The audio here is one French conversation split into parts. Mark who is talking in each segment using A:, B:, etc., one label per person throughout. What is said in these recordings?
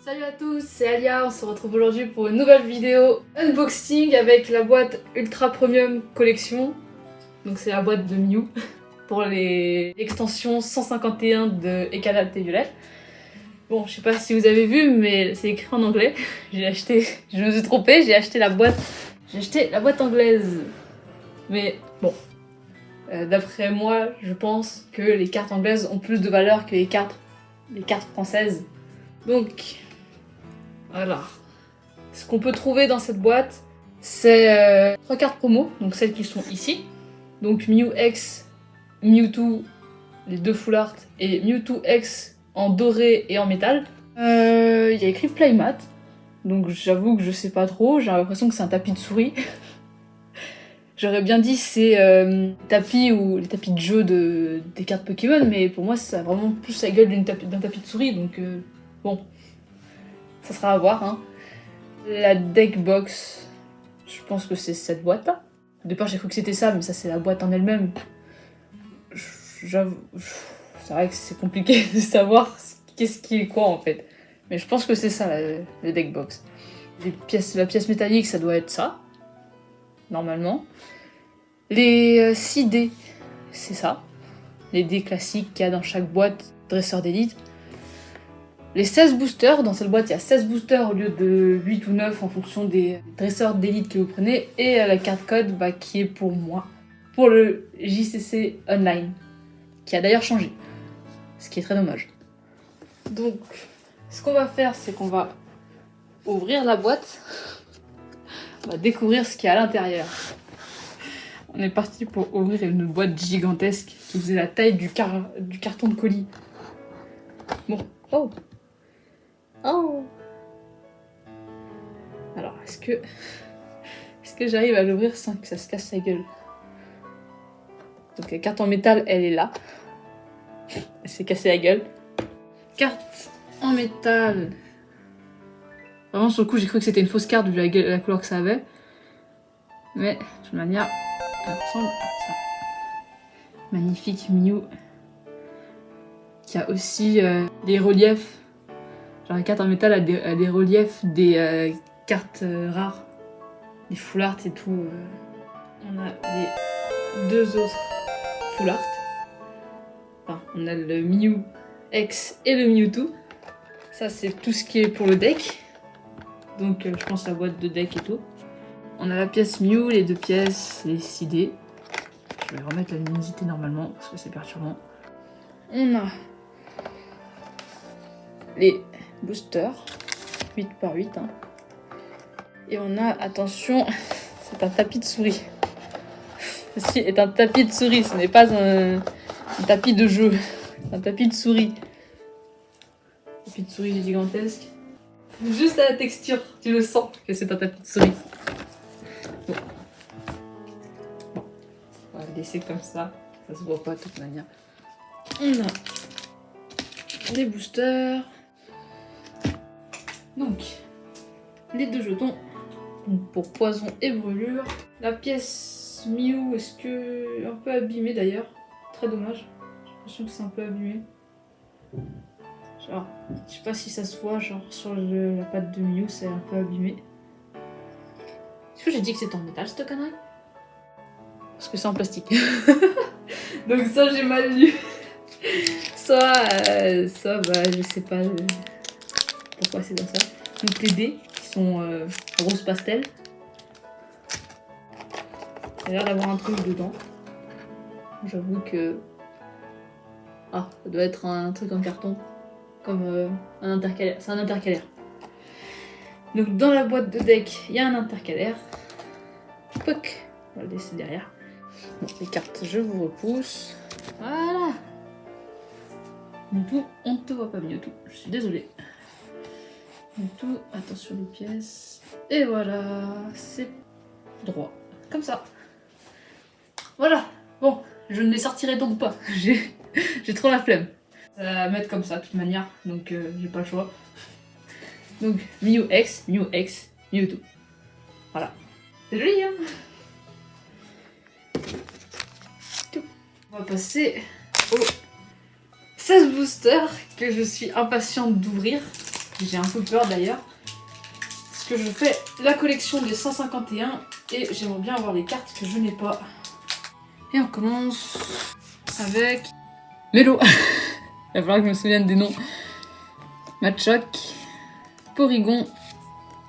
A: Salut à tous, c'est Alia, on se retrouve aujourd'hui pour une nouvelle vidéo unboxing avec la boîte Ultra Premium Collection. Donc c'est la boîte de Mew pour les extensions 151 de Écarlate et Violette. Bon, je sais pas si vous avez vu, mais c'est écrit en anglais. J'ai acheté, je me suis trompée, j'ai acheté la boîte anglaise. Mais bon, d'après moi, je pense que les cartes anglaises ont plus de valeur que les cartes françaises. Donc, voilà. Ce qu'on peut trouver dans cette boîte, c'est 3 cartes promo, donc celles qui sont ici. Donc Mew X, Mewtwo, les deux full art, et Mewtwo X en doré et en métal. Il y a écrit Playmat, donc j'avoue que je sais pas trop, j'ai l'impression que c'est un tapis de souris. J'aurais bien dit c'est tapis ou les tapis de jeu des cartes Pokémon, mais pour moi ça a vraiment plus la gueule d'un tapis de souris, donc bon, ça sera à voir. Hein. La deck box, je pense que c'est cette boîte là. Au départ j'ai cru que c'était ça, mais ça c'est la boîte en elle-même. J'avoue, c'est vrai que c'est compliqué de savoir qu'est-ce qui est quoi en fait. Mais je pense que c'est ça la deck box. La pièce métallique ça doit être ça, normalement. Les 6 dés, c'est ça. Les dés classiques qu'il y a dans chaque boîte dresseur d'élite. Les 16 boosters, dans cette boîte il y a 16 boosters au lieu de 8 ou 9 en fonction des dresseurs d'élite que vous prenez. Et la carte code qui est pour moi, pour le JCC Online, qui a d'ailleurs changé, ce qui est très dommage. Donc, ce qu'on va faire, c'est qu'on va ouvrir la boîte, on va découvrir ce qu'il y a à l'intérieur. On est parti pour ouvrir une boîte gigantesque qui faisait la taille du carton de colis. Bon, oh! Alors, est-ce que j'arrive à l'ouvrir sans que ça se casse la gueule? Donc la carte en métal, elle est là. Elle s'est cassée la gueule. Carte en métal. Vraiment, sur le coup, j'ai cru que c'était une fausse carte vu la couleur que ça avait. Mais, de toute manière, elle ressemble à ça. Magnifique Mew. Qui a aussi des reliefs. Genre la carte en métal a des reliefs des cartes rares. Des full art et tout. On a les 2 autres full art. Enfin, on a le Mew X et le Mewtwo. Ça, c'est tout ce qui est pour le deck. Donc, je pense la boîte de deck et tout. On a la pièce Mew, les 2 pièces, les 6 dés. Je vais remettre la luminosité normalement parce que c'est perturbant. On a les boosters, 8 par 8. Hein. Et on a, attention, c'est un tapis de souris. Ceci est un tapis de souris, ce n'est pas un tapis de jeu. C'est un tapis de souris. Tapis de souris gigantesque. Juste à la texture, tu le sens que c'est un tapis de souris. Bon. On va le laisser comme ça. Ça se voit pas de toute manière. On a des boosters. Donc, les 2 jetons. Donc pour poison et brûlure. La pièce Mew, est-ce que... un peu abîmée d'ailleurs. Très dommage. J'ai l'impression que c'est un peu abîmé. Genre, je sais pas si ça se voit, genre sur la patte de Mew, c'est un peu abîmé. Est-ce que j'ai dit que c'était en métal cette connerie? Parce que c'est en plastique. Donc ça j'ai mal lu. Soit je sais pas pourquoi c'est dans ça. Donc les dés qui sont rose pastel. Il a l'air d'avoir un truc dedans. J'avoue que... Ah, ça doit être un truc en carton. Comme un intercalaire. C'est un intercalaire. Donc dans la boîte de deck, il y a un intercalaire. Poc. On va le laisser derrière. Bon, les cartes, je vous repousse. Voilà. Mewtwo, on ne te voit pas Mewtwo. Je suis désolée. Mewtwo, attention les pièces. Et voilà, c'est droit. Comme ça. Voilà. Bon, je ne les sortirai donc pas. J'ai trop la flemme. Ça va mettre comme ça de toute manière, donc j'ai pas le choix. Donc Mew X, Mewtwo. Voilà. C'est joli, hein? Tout. On va passer aux 16 boosters que je suis impatiente d'ouvrir. J'ai un peu peur d'ailleurs. Parce que je fais la collection des 151 et j'aimerais bien avoir les cartes que je n'ai pas. Et on commence avec Mélo. Il va falloir que je me souvienne des noms. Machoc, Porygon,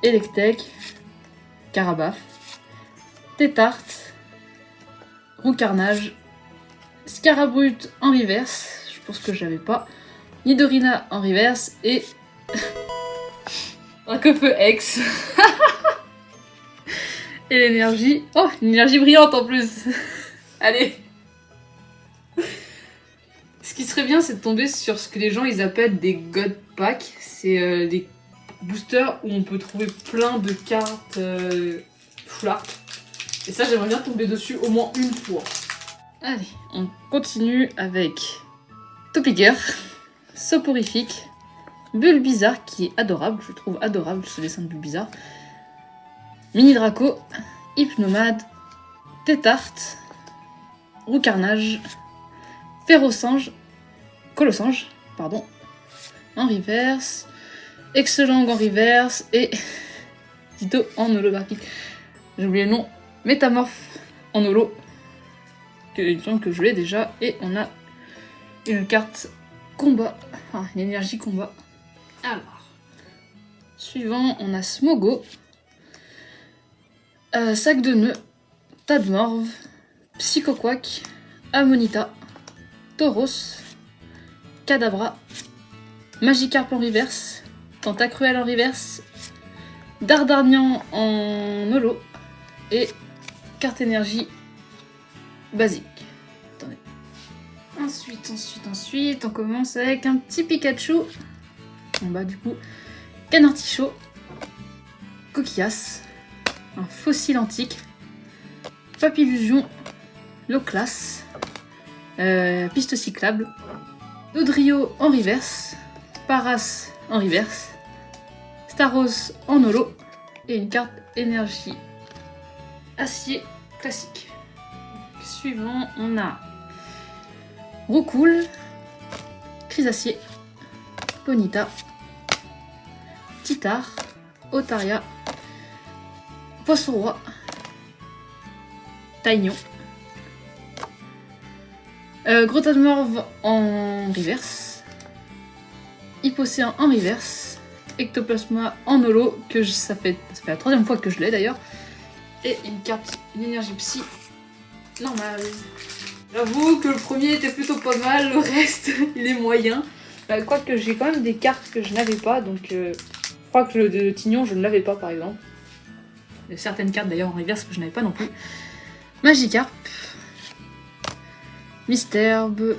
A: Electek, Carabaf, Tétarte, Roucarnage, Scarabrute en reverse, je pense que je l'avais pas, Nidorina en reverse et Dracofeu X. Et l'énergie. Oh, une énergie brillante en plus. Allez. Ce qui serait bien, c'est de tomber sur ce que les gens ils appellent des God Packs. C'est des boosters où on peut trouver plein de cartes full art. Et ça, j'aimerais bien tomber dessus au moins une fois. Allez, on continue avec Topiqueur, Soporifique, Bulbizarre qui est adorable, je trouve adorable ce dessin de Bulbizarre, Mini Draco, Hypnomade, Tétarte, Roucarnage, Ferrosange, Colossange, pardon, en reverse, Excellent en reverse et Tito en holographique. J'ai oublié le nom, Métamorphe en holo, il me semble que je l'ai déjà, et on a une carte combat, enfin une énergie combat. Alors, suivant, on a Smogo, Sac de nœuds, Tadmorve, Psychoquack, Ammonita, Tauros, Kadabra, Magikarp en reverse, Tentacruel en reverse, Dardarnian en holo et carte énergie basique. Attendez. Ensuite, on commence avec un petit Pikachu. En bas du coup, Canartichaud, Coquillas, un fossile antique, Papillusion, Loclas, Piste cyclable, Dodrio en reverse, Paras en reverse, Staros en holo et une carte énergie acier classique. Suivant, on a Roucoule, Chrysacier, Ponyta, Titar, Otaria, Poisson Roi, Taignon, Grotadmorve en reverse, Hypocéan en reverse, Ectoplasma en holo, que ça fait la troisième fois que je l'ai d'ailleurs, et une énergie psy normale. J'avoue que le premier était plutôt pas mal, le reste il est moyen. Quoique j'ai quand même des cartes que je n'avais pas, donc je crois que le Tignon je ne l'avais pas par exemple. Il y a certaines cartes d'ailleurs en reverse que je n'avais pas non plus. Magikarp, Misterbe,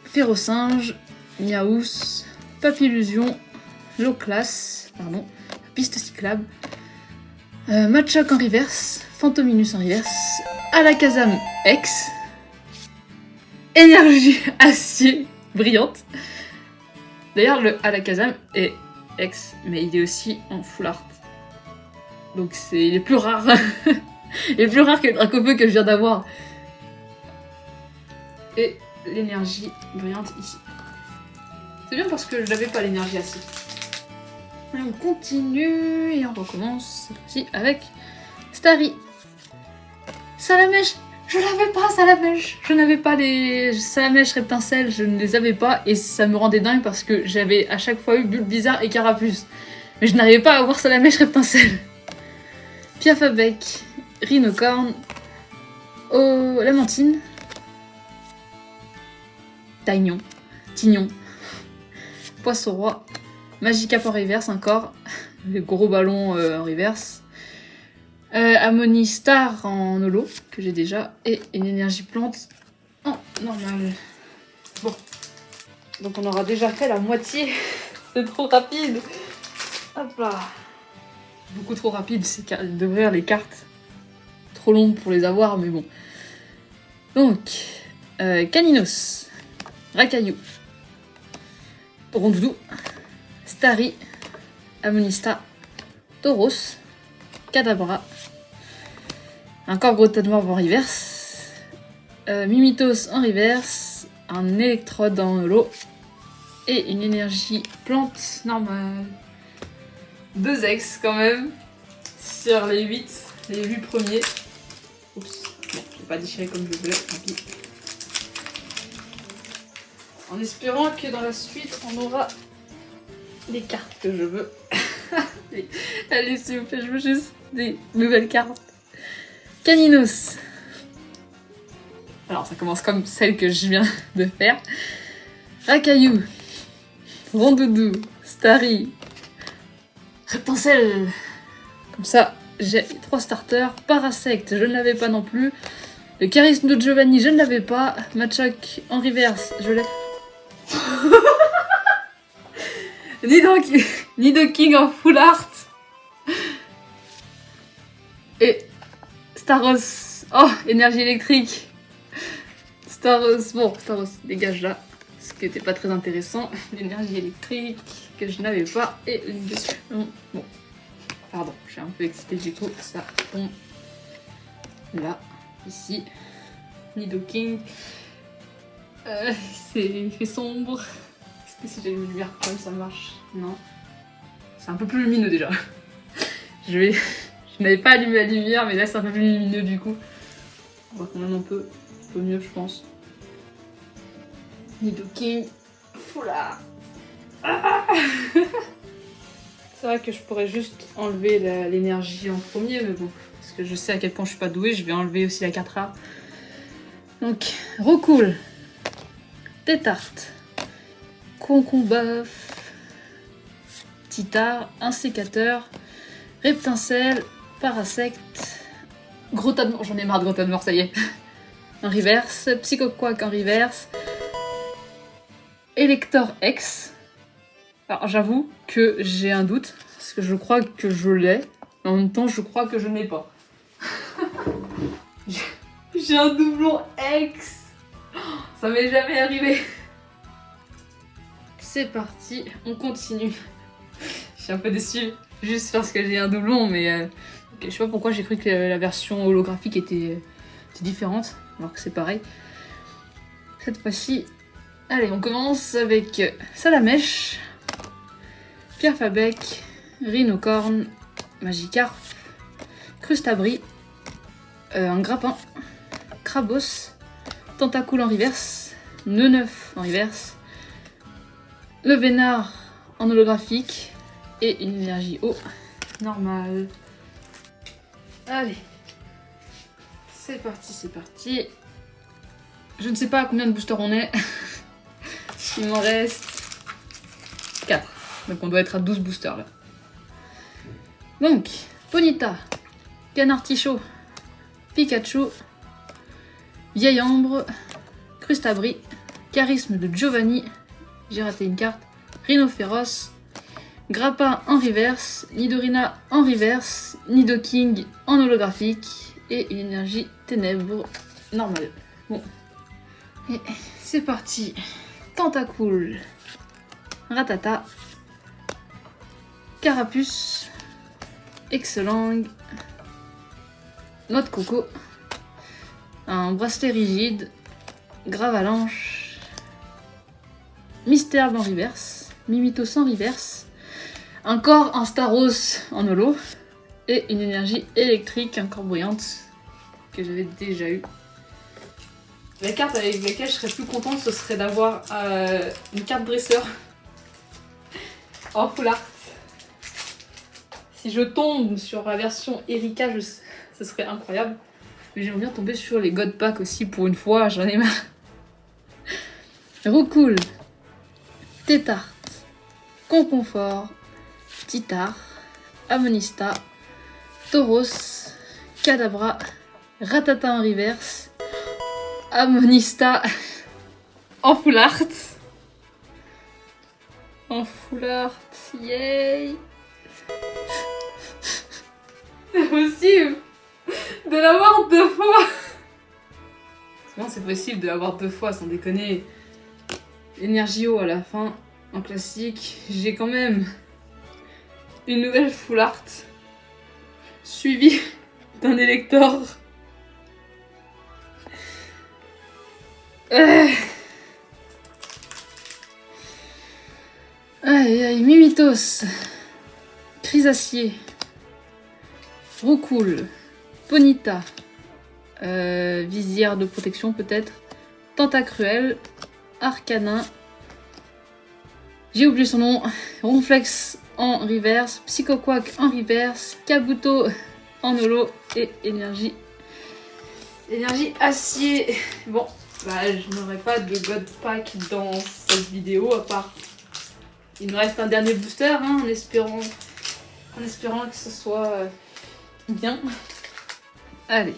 A: Ferrosinge, Miaous, Papillusion, Loclas, pardon, Piste cyclable, Machoc en reverse, Fantominus en reverse, Alakazam X, énergie acier brillante. D'ailleurs, le Alakazam est X, mais il est aussi en full art. Donc il est plus rare. Il est plus rare que le Dracofeu que je viens d'avoir. Et l'énergie brillante ici. C'est bien parce que je n'avais pas l'énergie acier. Et on continue et on recommence cette avec Starry. Salamèche, je l'avais pas Salamèche. Je n'avais pas les Salamèche Reptincelle, je ne les avais pas et ça me rendait dingue parce que j'avais à chaque fois eu Bulbizarre et Carapuce. Mais je n'arrivais pas à avoir Salamèche Reptincelle. Piafabec, Rhinocorne, Lamantine, Tignon, Poisson Roi, Magikarp en reverse encore, le gros ballon en reverse, Ammonistar en holo, que j'ai déjà, et une énergie plante en normal. Bon, donc on aura déjà fait la moitié, c'est trop rapide. Hop là. Beaucoup trop rapide d'ouvrir les cartes. Trop longues pour les avoir, mais bon. Donc, Caninos, Rakaillou, Rondoudou, Starry, Ammonista, Tauros, Kadabra, encore Grotadmorve en reverse, Mimitos en reverse, un Electrode en holo, Et une énergie plante normale. 2 ex quand même. Sur les 8 premiers. Oups, bon, je vais pas déchirer comme je voulais, tant pis. En espérant que dans la suite, on aura les cartes que je veux. Allez, s'il vous plaît, je veux juste des nouvelles cartes. Caninos. Alors, ça commence comme celle que je viens de faire. Racaillou. Rondoudou. Starry. Reptancelle. Comme ça, j'ai 3 starters. Parasect, je ne l'avais pas non plus. Le charisme de Giovanni, je ne l'avais pas. Machoc en reverse, je l'ai. Nidoking en full art. Et Staros. Oh, énergie électrique. Staros. Bon, Staros, dégage là. Ce qui n'était pas très intéressant. L'énergie électrique que je n'avais pas. Et bon. Pardon, je suis un peu excitée du coup. Ça tombe là, ici. Nidoking. Il fait sombre. Est-ce que si j'allume une lumière comme ça marche? Non. C'est un peu plus lumineux déjà. Je n'avais pas allumé la lumière, mais là c'est un peu plus lumineux du coup. On voit quand même un peu mieux, je pense. Nidoking. Foula. Ah. C'est vrai que je pourrais juste enlever l'énergie en premier, mais bon. Parce que je sais à quel point je suis pas douée, je vais enlever aussi la 4 rare. Donc, Recool. Tétarte. Concombaf. Titar. Un sécateur. Reptincelle. Parasect. Gros tas de mort. J'en ai marre de gros tas de mort, ça y est. En reverse. Psychoquack en reverse. Elector X. Alors j'avoue que j'ai un doute. Parce que je crois que je l'ai. Mais en même temps, je crois que je ne l'ai pas. J'ai un doublon X. Ça m'est jamais arrivé. C'est parti, on continue. Je suis un peu déçue, juste parce que j'ai un doublon, mais je sais pas pourquoi j'ai cru que la version holographique était différente, alors que c'est pareil. Cette fois-ci, allez, on commence avec Salamèche, Pierre Fabec, Rhinocorne, Magikarp, Crustabri, un Grappin, Crabos, Tentacool en reverse, Neunef en reverse, le Vénard en holographique et une énergie eau normale. Allez, c'est parti, c'est parti. Je ne sais pas à combien de boosters on est. Il m'en reste 4. Donc on doit être à 12 boosters là. Donc, Ponyta, Canartichaud, Pikachu, Vieille Ambre, Crustabri, Charisme de Giovanni, j'ai raté une carte, Rhinophéros, Grappin en reverse, Nidorina en reverse, Nidoking en holographique et une énergie ténèbres normale. Bon, et c'est parti. Tentacool, Ratata, Carapuce, Excelang, Noix de coco, un bracelet rigide, Gravalanche, Mystère en reverse, Mimitos en reverse, encore un Staros en holo et une énergie électrique encore bruyante que j'avais déjà eu. La carte avec laquelle je serais plus contente, ce serait d'avoir une carte dresseur en full art. Si je tombe sur la version Erika, ce serait incroyable. Mais j'aimerais bien tomber sur les God Pack aussi pour une fois, j'en ai marre. Roucool, Tétarte, Conconfort, Titar, Amonista, Tauros, Kadabra, Ratata en reverse, Amonista en full art. En full art, yay! C'est possible de l'avoir 2 fois. Comment c'est possible de l'avoir 2 fois, sans déconner? Énergie eau à la fin, en classique. J'ai quand même une nouvelle full art, suivie d'un élector. Aïe aïe, Mimitos, Chrysacier, Roucoule, Ponyta, Visière de protection peut-être, Tentacruel, Arcanin, j'ai oublié son nom, Ronflex en reverse, Psychoquack en reverse, Kabuto en holo et énergie acier. Bon, bah je n'aurai pas de God Pack dans cette vidéo à part. Il me reste un dernier booster hein, en espérant que ce soit bien. Allez.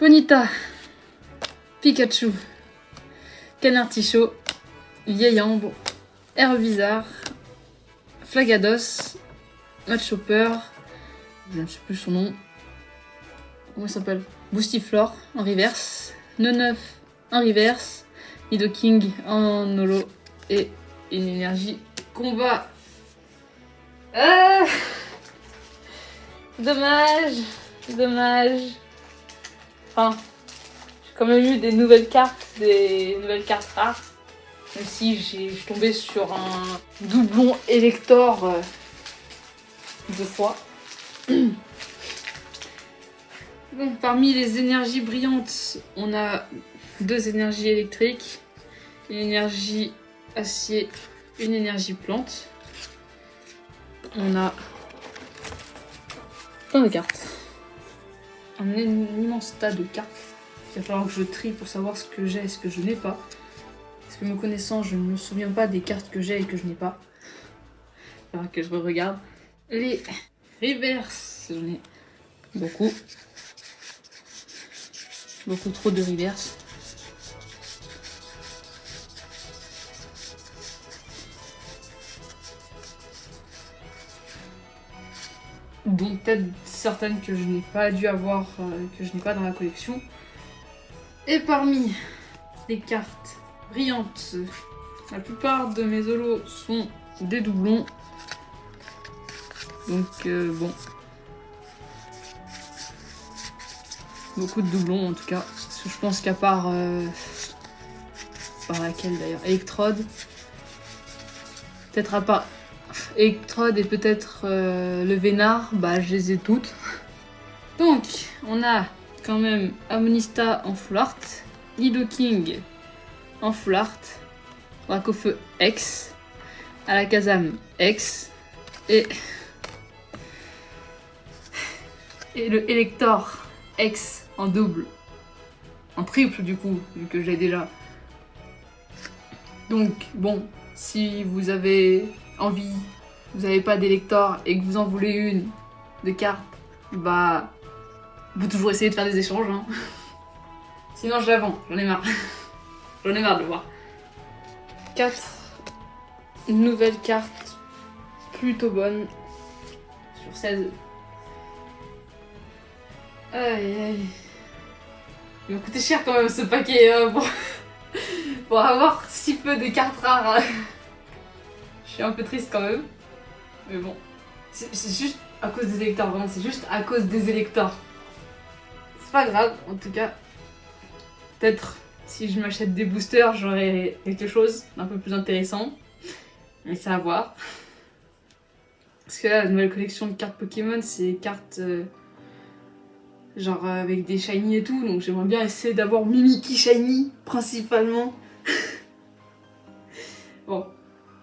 A: Ponyta, Pikachu, Canartichaud, Vieille Ambre, Herbizarre, Flagados, Matchopper, je ne sais plus son nom. Comment il s'appelle? Boostiflore en reverse, Neneuf en reverse, Nidoking en holo et une énergie combat. Dommage. Enfin, j'ai quand même eu des nouvelles cartes rares. Même si je suis tombée sur un doublon Elector 2 fois. Bon, parmi les énergies brillantes, on a 2 énergies électriques, une énergie acier, une énergie plante. On a plein de cartes. Un immense tas de cartes. Il va falloir que je trie pour savoir ce que j'ai et ce que je n'ai pas. Parce que me connaissant, je ne me souviens pas des cartes que j'ai et que je n'ai pas. Il va falloir que je regarde. Les reverse, j'en ai beaucoup. Beaucoup trop de reverse. Donc peut-être certaines que je n'ai pas dû avoir, que je n'ai pas dans la collection. Et parmi les cartes brillantes, la plupart de mes holos sont des doublons. Donc bon. Beaucoup de doublons en tout cas. Parce que je pense qu'à part... par laquelle d'ailleurs? Electrode. Peut-être à part... Electrode et peut-être le Vénard, bah je les ai toutes. Donc, on a quand même Amonista en full art, Nidoking en full art, Wacofeu X, Alakazam X, et le Elector X en double. En triple du coup, vu que je l'ai déjà. Donc, bon, si vous avez envie, vous n'avez pas d'élector et que vous en voulez une de carte, bah on peut toujours essayer de faire des échanges hein. Sinon je la vends, j'en ai marre. J'en ai marre de le voir. 4 nouvelles cartes plutôt bonnes sur 16. Aïe aïe. Il m'a coûté cher quand même ce paquet pour avoir si peu de cartes rares. Je suis un peu triste quand même. Mais bon. C'est juste à cause des électeurs, vraiment, c'est juste à cause des électeurs. C'est pas grave, en tout cas. Peut-être si je m'achète des boosters, j'aurai quelque chose d'un peu plus intéressant. Mais c'est à voir. Parce que là, la nouvelle collection de cartes Pokémon, c'est des cartes genre avec des shiny et tout. Donc j'aimerais bien essayer d'avoir Mimikyu shiny, principalement. Bon.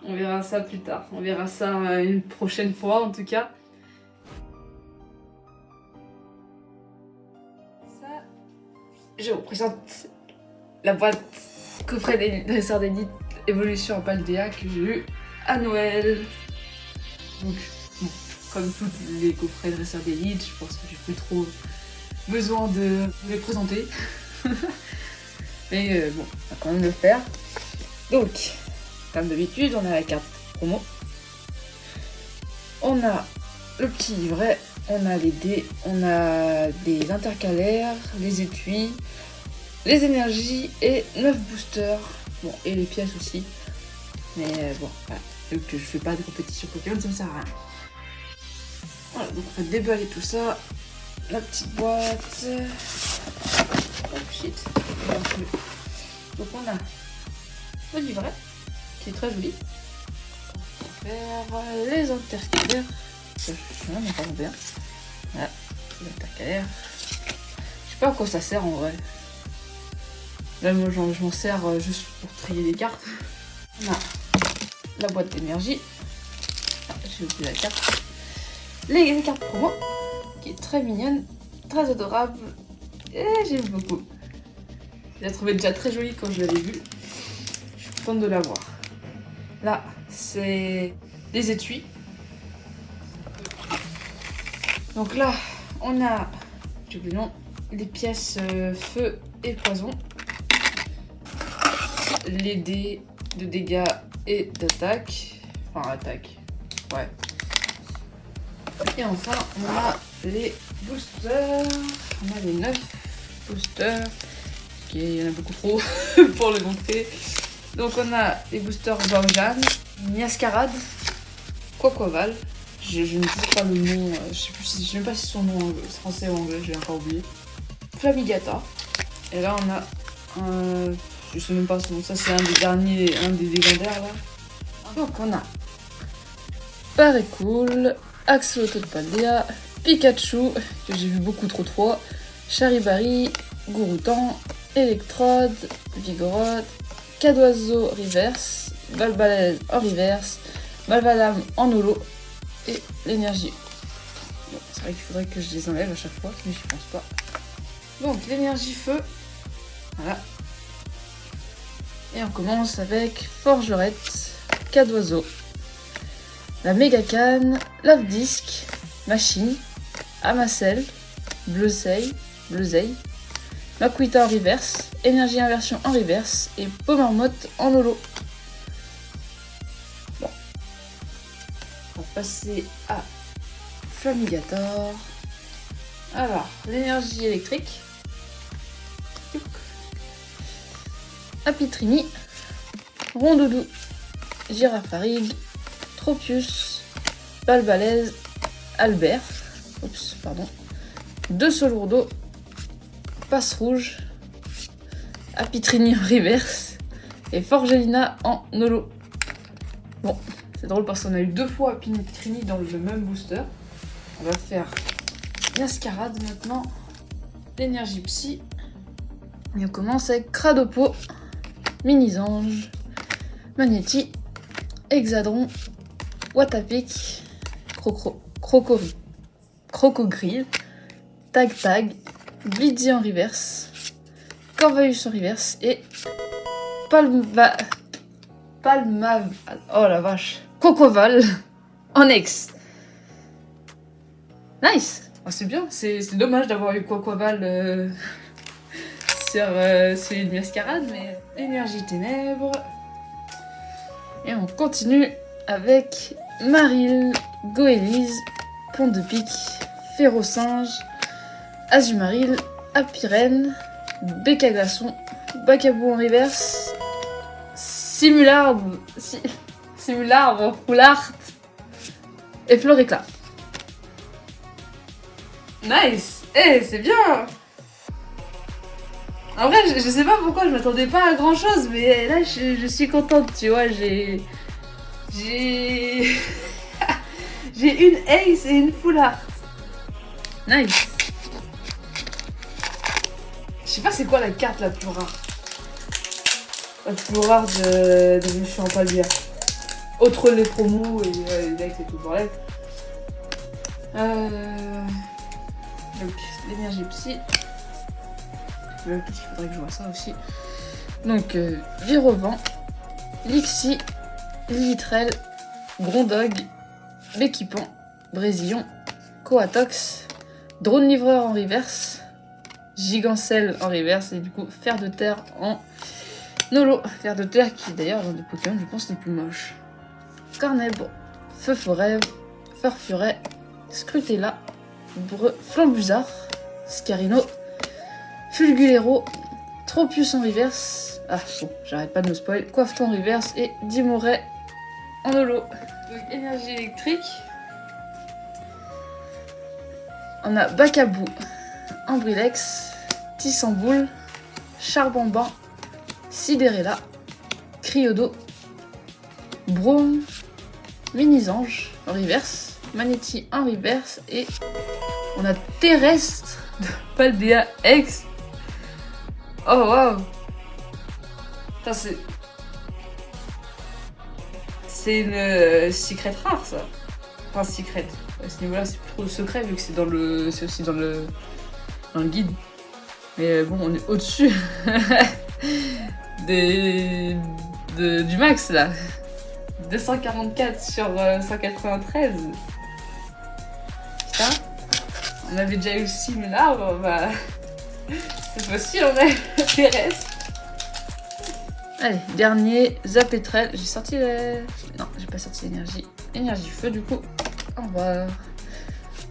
A: On verra ça plus tard, on verra ça une prochaine fois en tout cas. Ça, je vous présente la boîte coffret des dresseurs d'élite évolution en Paldea que j'ai eu à Noël. Donc, bon, comme tous les coffrets dresseurs d'élite, je pense que j'ai plus trop besoin de les présenter. Mais bon, on va quand même le faire. Donc, comme d'habitude, on a la carte promo. On a le petit livret, on a les dés, on a des intercalaires, les étuis, les énergies et 9 boosters. Bon, et les pièces aussi. Mais bon, voilà. Vu que je fais pas de compétition Pokémon, ça me sert à rien. Voilà, donc on va déballer tout ça. La petite boîte. Oh shit. Donc on a le livret. qui est très joli. On va faire les intercalaires. Ça, je ne sais pas bien. Voilà, les intercalaires. Je sais pas à quoi ça sert en vrai. Là, moi, je m'en sers juste pour trier les cartes. On a la boîte d'énergie. Ah, j'ai oublié la carte. Les cartes promo, qui est très mignonne, très adorable. Et j'aime beaucoup. Je la trouvais déjà très jolie quand je l'avais vue. Je suis contente de la voir. Là, c'est des étuis. Donc là, on a, j'ai oublié le nom, les pièces feu et poison. Les dés de dégâts et d'attaque. Enfin, attaque. Ouais. Et enfin, on a les boosters. On a les 9 boosters. Il y en a beaucoup trop pour le montrer. Donc on a les boosters Baojan, Niascarade, Quaquaval. Je ne sais pas le nom, je sais même pas si son nom est français ou anglais, j'ai encore oublié. Flamigata. Et là on a un... Je sais même pas son nom, ça c'est un des derniers, un des légendaires là. Donc on a Parecool, Axolotl de Paldea, Pikachu, que j'ai vu beaucoup trop de fois, Charibari, Gouroutan, Electrode, Vigoroth, Cadoiseau reverse, Balbalaise en reverse, Balvalam en holo et l'énergie. Bon, c'est vrai qu'il faudrait que je les enlève à chaque fois, mais je pense pas. Donc l'énergie feu, voilà. Et on commence avec Forgerette, Cadoiseau, la Mégacane, Lave Disc, Machine, Amacel, Bleuseille, Makuita en reverse, Énergie Inversion en reverse et Pomarmotte en holo. Bon. On va passer à Flamigator. Alors, l'énergie électrique. Apitrini, Rondoudou, Girafarig, Tropius, Balbalaise, Albert, oups, pardon, deux Solourdo, Passe Rouge, Apitrini en reverse et Forgelina en holo. Bon, c'est drôle parce qu'on a eu deux fois Apitrini dans le même booster. On va faire Niascarade maintenant, l'énergie psy. Et on commence avec Cradopo, Minizange, Magnéti, Hexadron, Watapic, Crocogrille, Tag, Blitzy en reverse, Corvaeus en reverse et oh la vache, Quaquaval en ex. Nice. Oh, c'est bien, c'est dommage d'avoir eu Quaquaval sur celui de Mascarade, mais énergie ténèbres. Et on continue avec Maril, Goélise, Pont de Pique, Férocinge, Azumaril, Apirène, Béca Glaçon, Bacabou en reverse, Simularbre, Roulart et Floréclat. Nice. Eh, c'est bien. En vrai, je sais pas pourquoi, je m'attendais pas à grand chose, mais là, je suis contente, tu vois, j'ai une ace et une full art. Nice. Je sais pas c'est quoi la carte la plus rare. La plus rare de Monsieur en Palbière. Autre les promos et les decks et tout le bordel. Donc, l'énergie psy. Peut-être qu'il faudrait que je vois ça aussi. Donc, Virovent, Lixi, Litrel, Grondog, Béquipan, Brésillon, Coatox, Drone Livreur en reverse, Gigancelle en reverse et du coup Fer de Terre en holo. Fer de Terre qui d'ailleurs dans des Pokémon je pense les plus moches. Carnèbre, Feu Forêt, Farfuret, Scrutella, Flambuzard, Scarino, Fulgulero, Tropius en reverse. Ah bon, j'arrête pas de me spoil. Coiffeton en reverse et Dimoret en holo. Donc énergie électrique. On a Bacabou, Ambrilex, Tissamboule, Charbamban, Sidérella, Criodo, Braum, Mini-Ange en reverse, Magnéti en reverse et on a Terrestre de Paldea X. Oh waouh! C'est une secret rare ça. Enfin secret. À ce niveau-là c'est plus trop secret vu que c'est aussi dans le guide. Mais bon on est au-dessus du max là. 244 sur 193. Putain. On avait déjà eu le simulaire, bah cette fois-ci on a Terrestre. Allez, dernier, Zapetrel. J'ai sorti le... Non, j'ai pas sorti l'énergie. Énergie feu, du coup. Au revoir.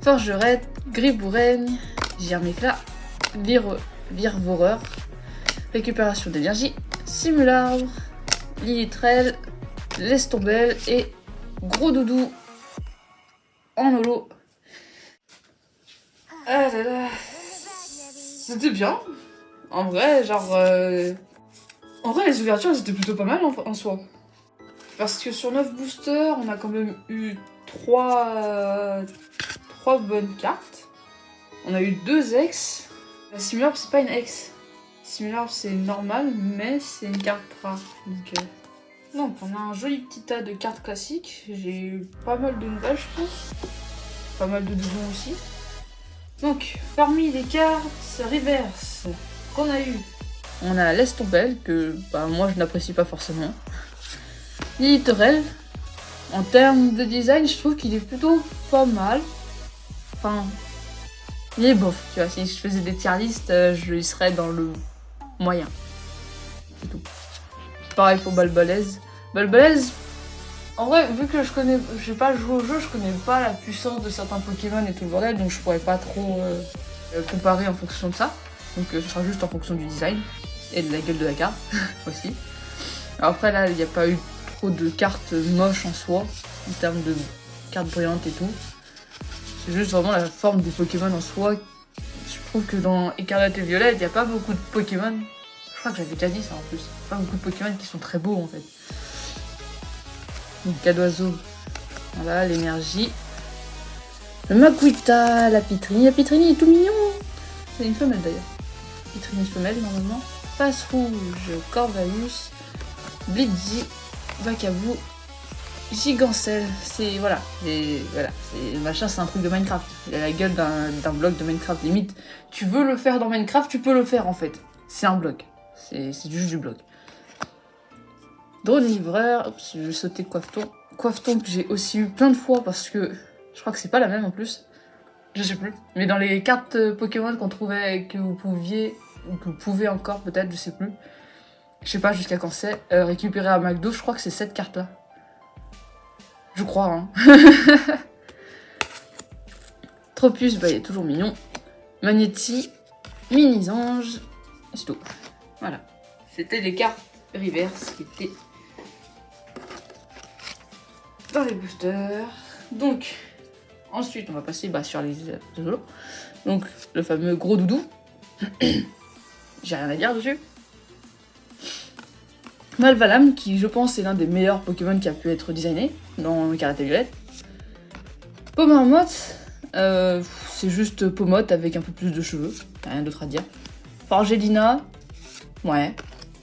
A: Forgerette, Griboureigne, Germéclat, Virevoreur, récupération d'énergie, Simularbre, Lilitrel, Lestombelle et Gros Doudou en holo. Ah là là. C'était bien. En vrai, genre... En vrai, les ouvertures, c'était plutôt pas mal en soi. Parce que sur 9 boosters, on a quand même eu 3 bonnes cartes. On a eu 2 ex. La Simularbre, c'est pas une ex. Simularbre, c'est normal, mais c'est une carte rare. Donc, on a un joli petit tas de cartes classiques. J'ai eu pas mal de nouvelles, je pense. Pas mal de doublons aussi. Donc, parmi les cartes reverse qu'on a eu, on a Lestombelle, que bah, moi je n'apprécie pas forcément. Lilitrel, en termes de design, je trouve qu'il est plutôt pas mal. Enfin, il est bof, tu vois. Si je faisais des tier list, je y serais dans le moyen. C'est tout. Pareil pour Balbalaise. Balbalaise, en vrai, vu que j'ai pas joué au jeu, je connais pas la puissance de certains Pokémon et tout le bordel, donc je pourrais pas trop comparer en fonction de ça. Donc ce sera juste en fonction du design et de la gueule de la carte aussi. Alors après là, il n'y a pas eu trop de cartes moches en soi, en termes de cartes brillantes et tout. C'est juste vraiment la forme des Pokémon en soi. Je trouve que dans Écarlate et Violette, il n'y a pas beaucoup de Pokémon. Je crois que j'avais déjà dit ça en plus. Pas beaucoup de Pokémon qui sont très beaux en fait. Donc Cadoiseau, voilà l'énergie. Le Makuita, la Pitrini. La Pitrini est tout mignon. C'est une femelle d'ailleurs. Pitrini femelle normalement. Passe rouge, Corvalus, Blitzy, Vacabou, Gigancelle. C'est voilà, c'est machin, c'est un truc de Minecraft. Il a la gueule d'un bloc de Minecraft. Limite, tu veux le faire dans Minecraft, tu peux le faire en fait. C'est un bloc. C'est juste du bloc. Drone livreur, oups, je vais sauter Coiffeton. Coiffeton que j'ai aussi eu plein de fois parce que je crois que c'est pas la même en plus. Je sais plus. Mais dans les cartes Pokémon qu'on trouvait, que vous pouviez, ou que vous pouvez encore peut-être, je sais plus. Je sais pas jusqu'à quand c'est. Récupérer à McDo, je crois que c'est cette carte-là. Je crois, hein. Tropus, bah il est toujours mignon. Magnéti, Mini-Ange, c'est tout. Voilà. C'était les cartes reverse qui étaient dans les boosters. Donc, ensuite, on va passer sur les solos. Donc, le fameux Gros Doudou. J'ai rien à dire dessus. Malvalam, qui je pense est l'un des meilleurs Pokémon qui a pu être designé dans Écarlate et Violette. Pomarmotte, c'est juste Pomotte avec un peu plus de cheveux, rien d'autre à dire. Forgelina, ouais.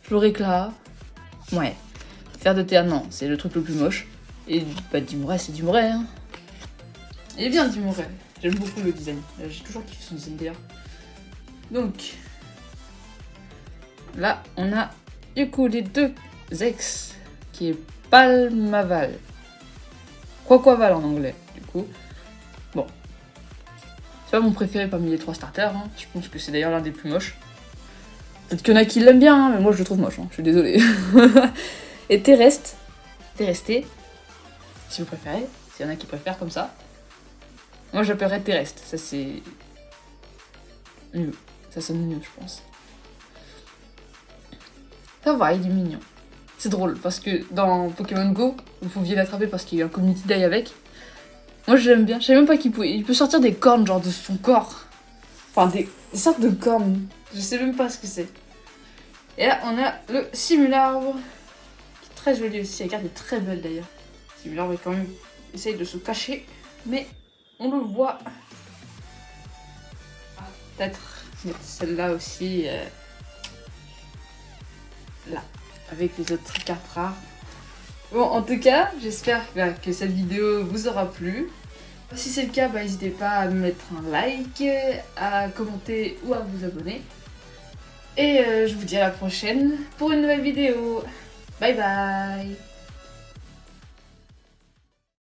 A: Floréclat, ouais. Fer de terre, non, c'est le truc le plus moche. Et bah, Dimouret, c'est Dimouret, hein. Il est bien Dimouret, j'aime beaucoup le design. J'ai toujours kiffé son design d'ailleurs. Donc, là, on a du coup les deux ex, qui est Palmaval. Quaquaval en anglais, du coup. Bon. C'est pas mon préféré parmi les 3 starters, hein. Je pense que c'est d'ailleurs l'un des plus moches. Peut-être qu'il y en a qui l'aiment bien, hein, mais moi je le trouve moche, hein. Je suis désolée. Et Terrestre, si vous préférez, s'il y en a qui préfèrent comme ça. Moi j'appellerais Terrestre, ça c'est mieux. Ça sonne mieux, je pense. Ça va, il est mignon. C'est drôle, parce que dans Pokémon Go, vous pouviez l'attraper parce qu'il y a eu un Community Day avec. Moi je l'aime bien, je savais même pas qu'il pouvait. Il peut sortir des cornes genre de son corps. Enfin des sortes de cornes. Je sais même pas ce que c'est. Et là on a le Simularbre. très jolie aussi, la carte est très belle d'ailleurs. Celui-là, mais quand même, essaye de se cacher, mais on le voit. Ah, peut-être mettre celle-là aussi, là, avec les autres cartes rares. Bon, en tout cas, j'espère que cette vidéo vous aura plu. Si c'est le cas, n'hésitez pas à mettre un like, à commenter ou à vous abonner. Et je vous dis à la prochaine pour une nouvelle vidéo. Bye bye!